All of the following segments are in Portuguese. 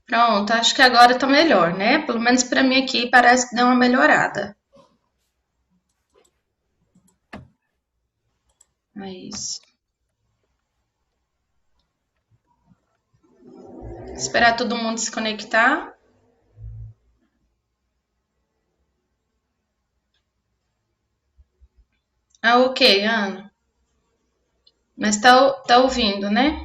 Pronto, acho que agora tá melhor, né? Pelo menos pra mim aqui parece que deu uma melhorada. É isso. Esperar todo mundo se conectar. Ah, ok, Ana. Mas tá ouvindo, né?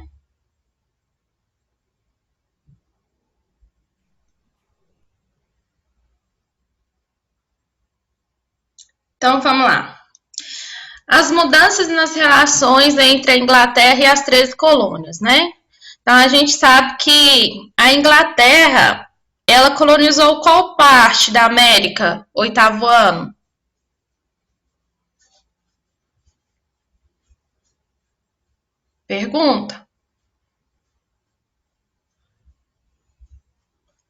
Então vamos lá. As mudanças nas relações entre a Inglaterra e as 13 colônias, né? Então a gente sabe que a Inglaterra, ela colonizou qual parte da América? Oitavo ano. Pergunta.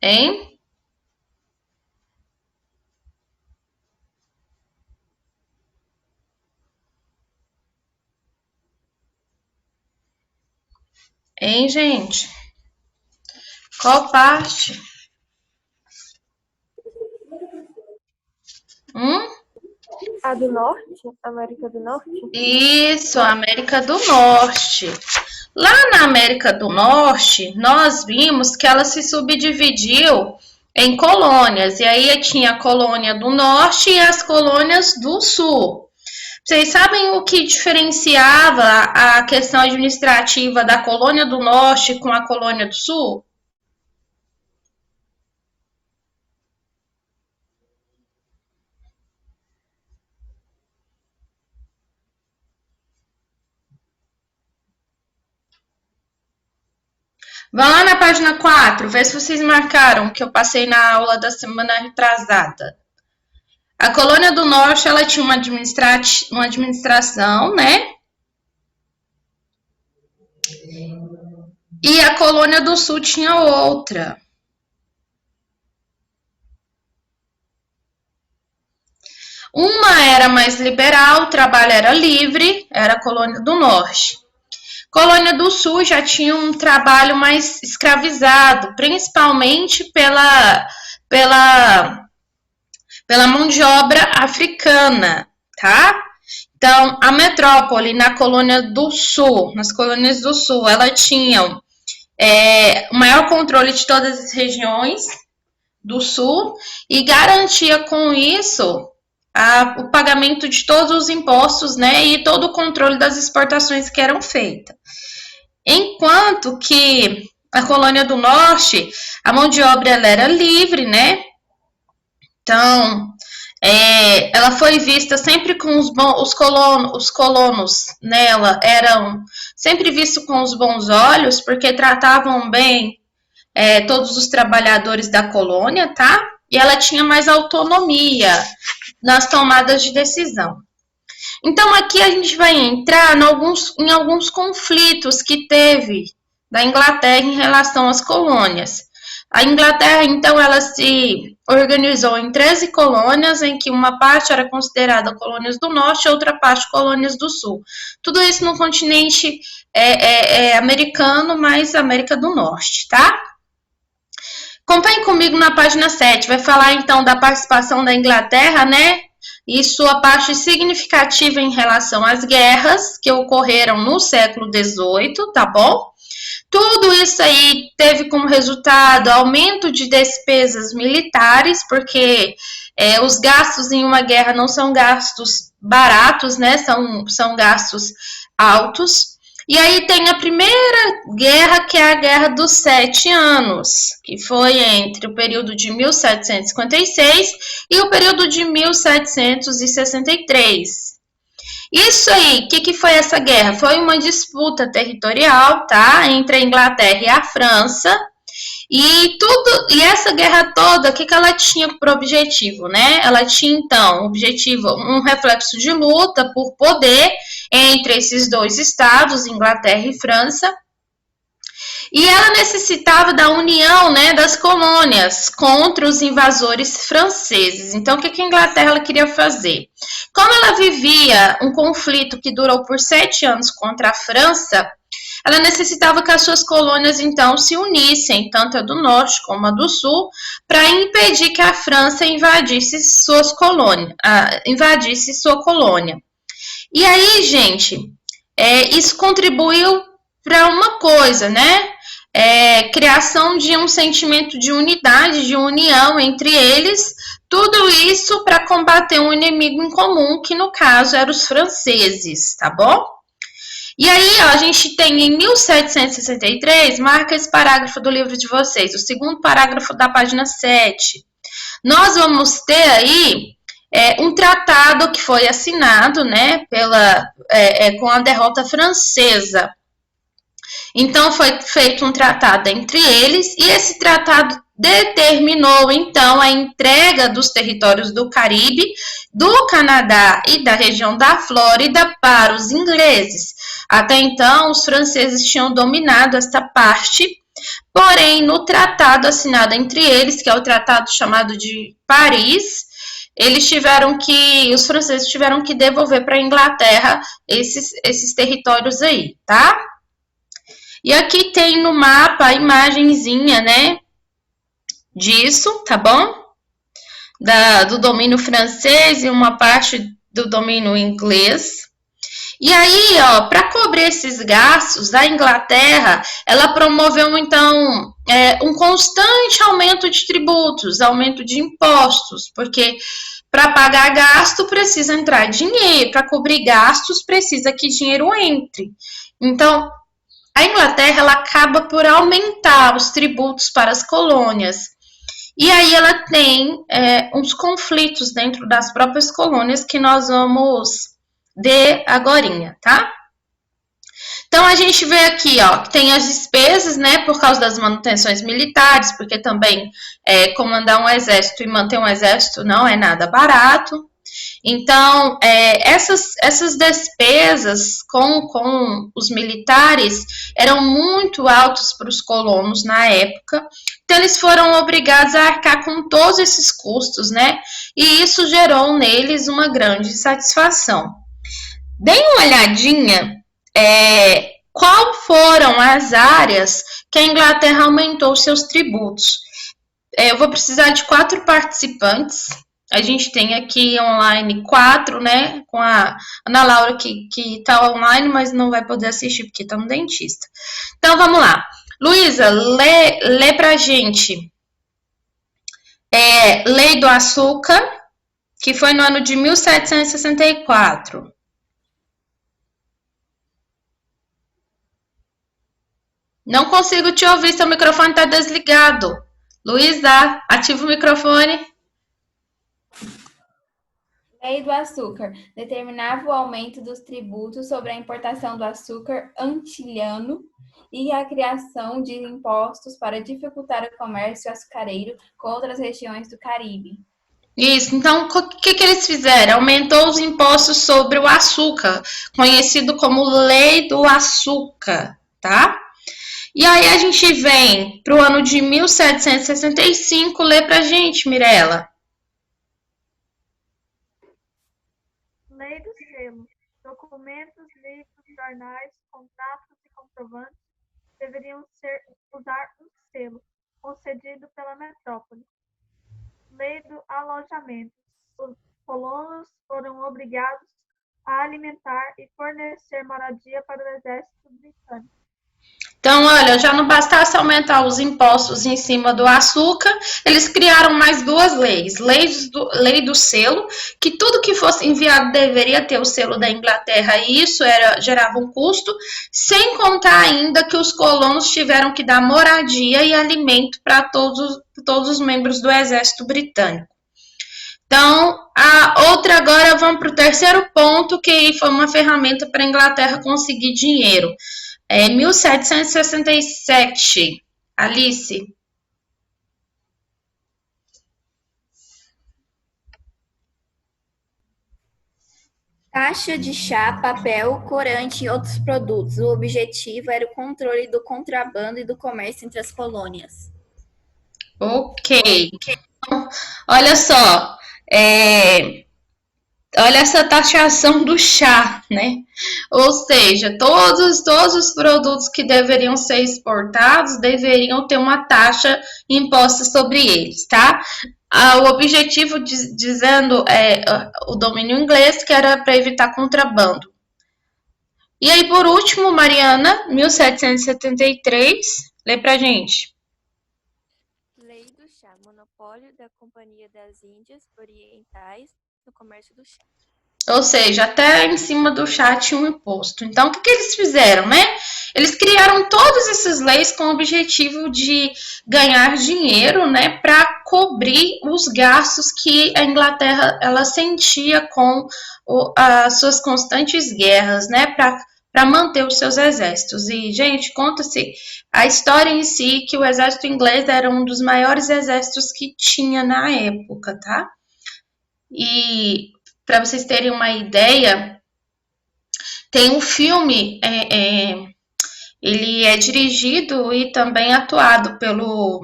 Hein? Hein, gente? Qual parte? Hum? A do Norte? América do Norte? Isso, América do Norte. Lá na América do Norte, nós vimos que ela se subdividiu em colônias, e aí tinha a colônia do Norte e as colônias do Sul. Vocês sabem o que diferenciava a questão administrativa da colônia do Norte com a colônia do Sul? Vão lá na página 4, vê se vocês marcaram que eu passei na aula da semana retrasada. A colônia do Norte, ela tinha uma administração, né? E a colônia do Sul tinha outra. Uma era mais liberal, o trabalho era livre, era a colônia do Norte. Colônia do Sul já tinha um trabalho mais escravizado, principalmente pela mão de obra africana, tá? Então, a metrópole na colônia do Sul, nas colônias do Sul, ela tinha o maior controle de todas as regiões do Sul e garantia com isso o pagamento de todos os impostos, né, e todo o controle das exportações que eram feitas. Enquanto que a colônia do Norte, a mão de obra ela era livre, né? Então, ela foi vista sempre com os colonos nela eram sempre vistos com os bons olhos, porque tratavam bem todos os trabalhadores da colônia, tá? E ela tinha mais autonomia nas tomadas de decisão. Então, aqui a gente vai entrar em alguns conflitos que teve da Inglaterra em relação às colônias. A Inglaterra, então, ela se organizou em 13 colônias, em que uma parte era considerada colônias do Norte e outra parte colônias do Sul. Tudo isso no continente americano, mas América do Norte, tá? Acompanhe comigo na página 7, vai falar então da participação da Inglaterra, né? E sua parte significativa em relação às guerras que ocorreram no século XVIII, tá bom? Tudo isso aí teve como resultado aumento de despesas militares, porque os gastos em uma guerra não são gastos baratos, né? São gastos altos. E aí tem a primeira guerra, que é a Guerra dos 7 Anos, que foi entre o período de 1756 e o período de 1763. Isso aí, o que foi essa guerra? Foi uma disputa territorial, tá? Entre a Inglaterra e a França. E essa guerra toda, o que ela tinha por objetivo, né? Ela tinha, então, objetivo, um reflexo de luta por poder entre esses dois estados, Inglaterra e França. E ela necessitava da união, né, das colônias contra os invasores franceses. Então, o que a Inglaterra queria fazer? Como ela vivia um conflito que durou por 7 anos contra a França, ela necessitava que as suas colônias, então, se unissem, tanto a do norte como a do sul, para impedir que a França invadisse invadisse sua colônia. E aí, gente, isso contribuiu para uma coisa, né? Criação de um sentimento de unidade, de união entre eles, tudo isso para combater um inimigo em comum, que no caso eram os franceses, tá bom? E aí, ó, a gente tem em 1763, marca esse parágrafo do livro de vocês, o segundo parágrafo da página 7. Nós vamos ter aí um tratado que foi assinado, né, com a derrota francesa. Então, foi feito um tratado entre eles, e esse tratado determinou, então, a entrega dos territórios do Caribe, do Canadá e da região da Flórida para os ingleses. Até então, os franceses tinham dominado esta parte, porém, no tratado assinado entre eles, que é o tratado chamado de Paris, os franceses tiveram que devolver para a Inglaterra esses territórios aí, tá? E aqui tem no mapa a imagenzinha, né, disso, tá bom? Do domínio francês e uma parte do domínio inglês. E aí, ó, para cobrir esses gastos, a Inglaterra, ela promoveu, então, um constante aumento de tributos, aumento de impostos, porque para pagar gasto precisa entrar dinheiro, para cobrir gastos precisa que dinheiro entre. Então, a Inglaterra ela acaba por aumentar os tributos para as colônias. E aí ela tem uns conflitos dentro das próprias colônias que nós vamos ver agorinha, tá? Então, a gente vê aqui, ó, que tem as despesas, né, por causa das manutenções militares, porque também comandar um exército e manter um exército não é nada barato. Então, essas despesas com os militares eram muito altas para os colonos na época, então eles foram obrigados a arcar com todos esses custos, né? E isso gerou neles uma grande satisfação. Deem uma olhadinha qual foram as áreas que a Inglaterra aumentou seus tributos. Eu vou precisar de 4 participantes. A gente tem aqui online 4, né? Com a Ana Laura que tá online, mas não vai poder assistir porque tá no dentista. Então, vamos lá. Luísa, lê pra gente. Lei do Açúcar, que foi no ano de 1764. Não consigo te ouvir, seu microfone está desligado. Luísa, ativa o microfone. Lei do Açúcar determinava o aumento dos tributos sobre a importação do açúcar antilhano e a criação de impostos para dificultar o comércio açucareiro com outras regiões do Caribe. Isso, então o que eles fizeram? Aumentou os impostos sobre o açúcar, conhecido como Lei do Açúcar, tá? E aí a gente vem para o ano de 1765, lê pra gente, Mirella. Lei do selo. Documentos, livros, jornais, contratos e comprovantes deveriam usar um selo concedido pela metrópole. Lei do alojamento. Os colonos foram obrigados a alimentar e fornecer moradia para o exército britânico. Então, olha, já não bastasse aumentar os impostos em cima do açúcar, eles criaram mais 2 leis. Lei do selo, que tudo que fosse enviado deveria ter o selo da Inglaterra, e isso gerava um custo, sem contar ainda que os colonos tiveram que dar moradia e alimento para todos os membros do exército britânico. Então, a outra agora, vamos para o terceiro ponto, que foi uma ferramenta para a Inglaterra conseguir dinheiro. 1767. Alice. Taxa de chá, papel, corante e outros produtos. O objetivo era o controle do contrabando e do comércio entre as colônias. Ok. Então, olha só. Olha essa taxação do chá, né? Ou seja, todos os produtos que deveriam ser exportados deveriam ter uma taxa imposta sobre eles, tá? O objetivo dizendo o domínio inglês, que era para evitar contrabando. E aí, por último, Mariana, 1773, lê pra gente. Lei do chá, monopólio da Companhia das Índias Orientais no comércio do chá. Ou seja, até em cima do chá tinha um imposto. Então, o que eles fizeram, né? Eles criaram todas essas leis com o objetivo de ganhar dinheiro, né, para cobrir os gastos que a Inglaterra ela sentia com as suas constantes guerras, né, para manter os seus exércitos. E, gente, conta-se a história em si que o exército inglês era um dos maiores exércitos que tinha na época, tá? E para vocês terem uma ideia, tem um filme, ele é dirigido e também atuado pelo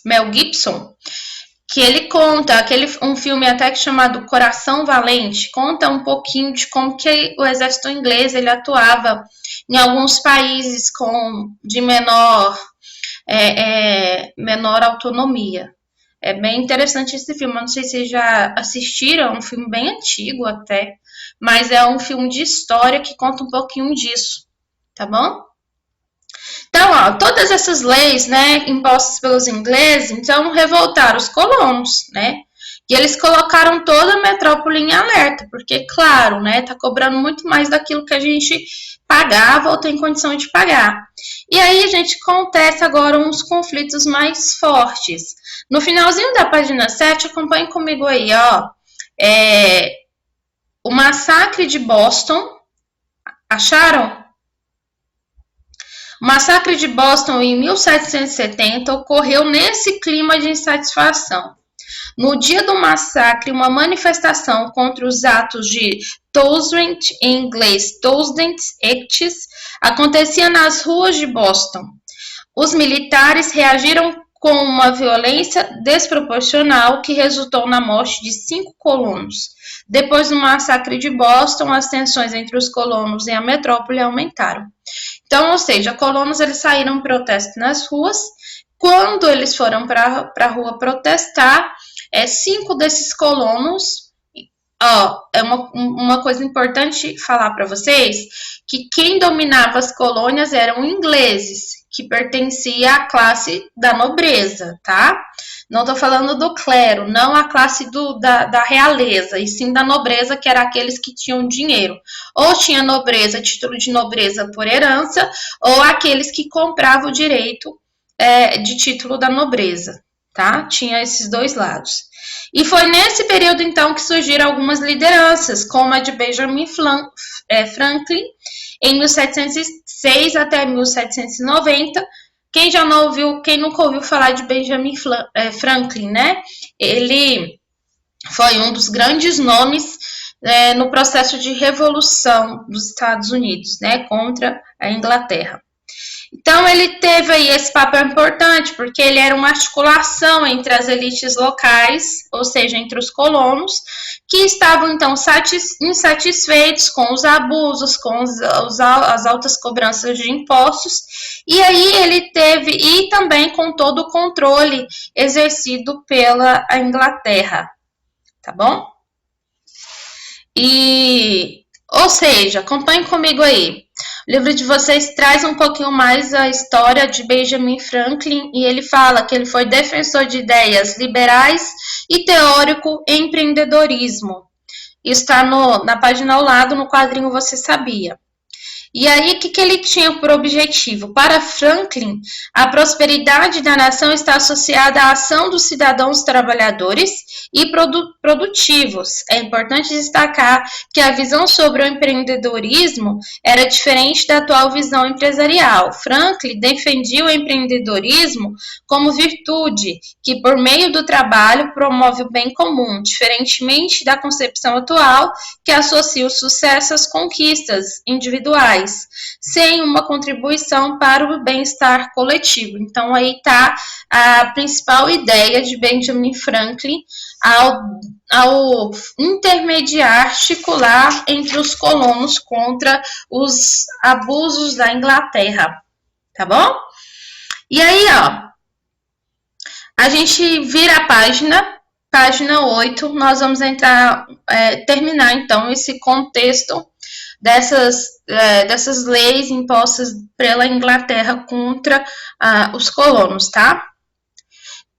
Mel Gibson, que ele conta, um filme até que chamado Coração Valente, conta um pouquinho de como que o exército inglês ele atuava em alguns países de menor autonomia. É bem interessante esse filme, eu não sei se vocês já assistiram, é um filme bem antigo até, mas é um filme de história que conta um pouquinho disso, tá bom? Então, ó, todas essas leis, né, impostas pelos ingleses, então revoltaram os colonos, né? E eles colocaram toda a metrópole em alerta, porque, claro, né, tá cobrando muito mais daquilo que a gente pagava ou tem condição de pagar. E aí a gente acontece agora uns conflitos mais fortes. No finalzinho da página 7, acompanhe comigo aí, ó. O massacre de Boston, acharam? O massacre de Boston em 1770 ocorreu nesse clima de insatisfação. No dia do massacre, uma manifestação contra os atos de Toussaint, em inglês Toussaint Acts, acontecia nas ruas de Boston. Os militares reagiram com uma violência desproporcional que resultou na morte de 5 colonos. Depois do massacre de Boston, as tensões entre os colonos e a metrópole aumentaram. Então, ou seja, colonos eles saíram em protesto nas ruas. Quando eles foram para a rua protestar, 5 desses colonos, é uma coisa importante falar para vocês, que quem dominava as colônias eram ingleses, que pertencia à classe da nobreza, tá? Não estou falando do clero, não a classe da realeza, e sim da nobreza, que era aqueles que tinham dinheiro. Ou tinha nobreza, título de nobreza por herança, ou aqueles que compravam o direito de título da nobreza, tá? Tinha esses dois lados. E foi nesse período, então, que surgiram algumas lideranças, como a de Benjamin Franklin, em 1706 até 1790. Quem já não ouviu, quem nunca ouviu falar de Benjamin Franklin, né? Ele foi um dos grandes nomes no processo de revolução dos Estados Unidos, né? Contra a Inglaterra. Então, ele teve aí esse papel importante, porque ele era uma articulação entre as elites locais, ou seja, entre os colonos, que estavam, então, insatisfeitos com os abusos, com as altas cobranças de impostos, e aí ele teve, e também com todo o controle exercido pela Inglaterra, tá bom? Ou seja, acompanhem comigo aí. O livro de vocês traz um pouquinho mais a história de Benjamin Franklin e ele fala que ele foi defensor de ideias liberais e teórico em empreendedorismo. Isso está na página ao lado, no quadrinho Você Sabia. E aí, o que ele tinha por objetivo? Para Franklin, a prosperidade da nação está associada à ação dos cidadãos trabalhadores e produtivos. É importante destacar que a visão sobre o empreendedorismo era diferente da atual visão empresarial. Franklin defendia o empreendedorismo como virtude, que por meio do trabalho promove o bem comum, diferentemente da concepção atual que associa o sucesso às conquistas individuais. individuais, sem uma contribuição para o bem-estar coletivo. Então, aí está a principal ideia de Benjamin Franklin ao intermediar, articular entre os colonos contra os abusos da Inglaterra, tá bom? E aí, ó, a gente vira a página 8, nós vamos terminar, então, esse contexto dessas leis impostas pela Inglaterra contra os colonos, tá?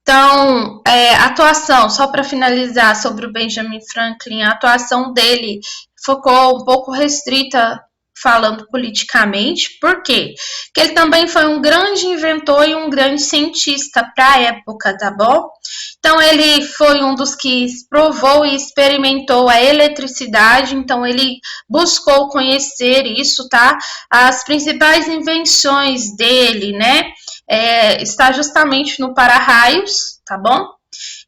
Então, a atuação, só para finalizar sobre o Benjamin Franklin, a atuação dele ficou um pouco restrita falando politicamente. Por quê? Porque ele também foi um grande inventor e um grande cientista para a época, tá bom? Então, ele foi um dos que provou e experimentou a eletricidade, então ele buscou conhecer isso, tá? As principais invenções dele, né? Está justamente no para-raios, tá bom?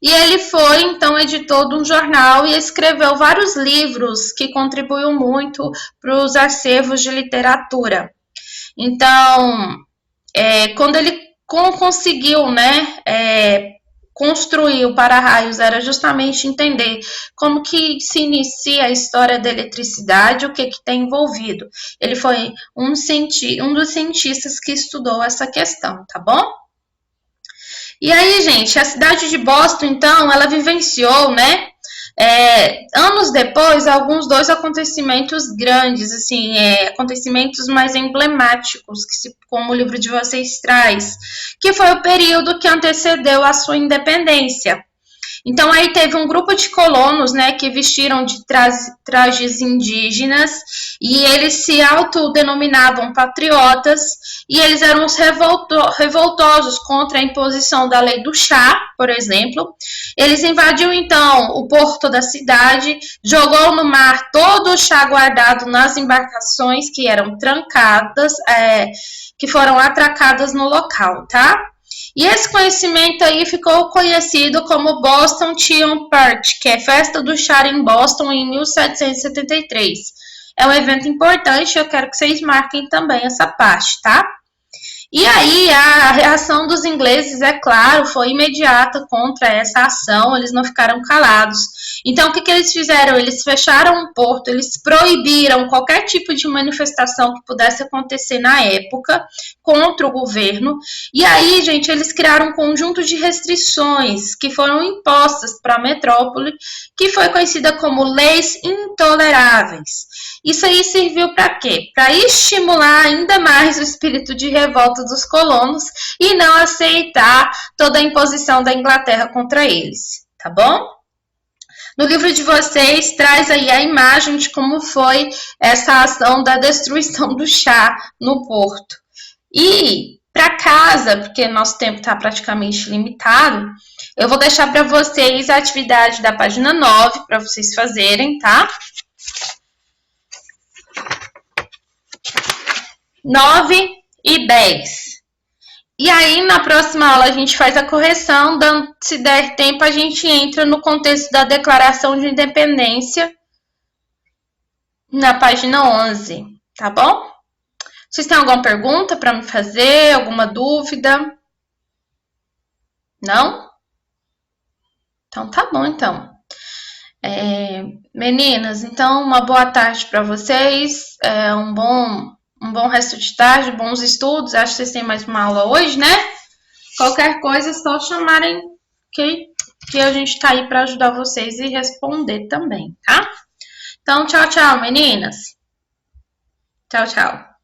E ele foi, então, editor de um jornal e escreveu vários livros que contribuiu muito para os acervos de literatura. Então, quando ele conseguiu, né, construir o para-raios, era justamente entender como que se inicia a história da eletricidade, o que tem envolvido. Ele foi um dos cientistas que estudou essa questão, tá bom? E aí, gente, a cidade de Boston, então, ela vivenciou, né, anos depois, dois acontecimentos grandes, assim, acontecimentos mais emblemáticos, como o livro de vocês traz, que foi o período que antecedeu a sua independência. Então, aí teve um grupo de colonos, né, que vestiram de trajes indígenas e eles se autodenominavam patriotas e eles eram os revoltosos contra a imposição da lei do chá, por exemplo. Eles invadiram, então, o porto da cidade, jogou no mar todo o chá guardado nas embarcações que eram trancadas, que foram atracadas no local, tá? E esse conhecimento aí ficou conhecido como Boston Tea Party, que é Festa do Chá em Boston em 1773. É um evento importante, eu quero que vocês marquem também essa parte, tá? E aí, a reação dos ingleses, é claro, foi imediata contra essa ação, eles não ficaram calados. Então, o que eles fizeram? Eles fecharam o porto, eles proibiram qualquer tipo de manifestação que pudesse acontecer na época contra o governo. E aí, gente, eles criaram um conjunto de restrições que foram impostas para a metrópole, que foi conhecida como leis intoleráveis. Isso aí serviu para quê? Para estimular ainda mais o espírito de revolta dos colonos e não aceitar toda a imposição da Inglaterra contra eles, tá bom? No livro de vocês, traz aí a imagem de como foi essa ação da destruição do chá no porto. E para casa, porque nosso tempo está praticamente limitado, eu vou deixar para vocês a atividade da página 9 para vocês fazerem, tá? 9 e 10. E aí, na próxima aula, a gente faz a correção, se der tempo, a gente entra no contexto da Declaração de Independência, na página 11, tá bom? Vocês têm alguma pergunta para me fazer? Alguma dúvida? Não? Então, tá bom, então. Meninas, então, uma boa tarde para vocês, um bom resto de tarde, bons estudos. Acho que vocês têm mais uma aula hoje, né? Qualquer coisa, é só chamarem que a gente tá aí para ajudar vocês e responder também, tá? Então, tchau, tchau, meninas. Tchau, tchau.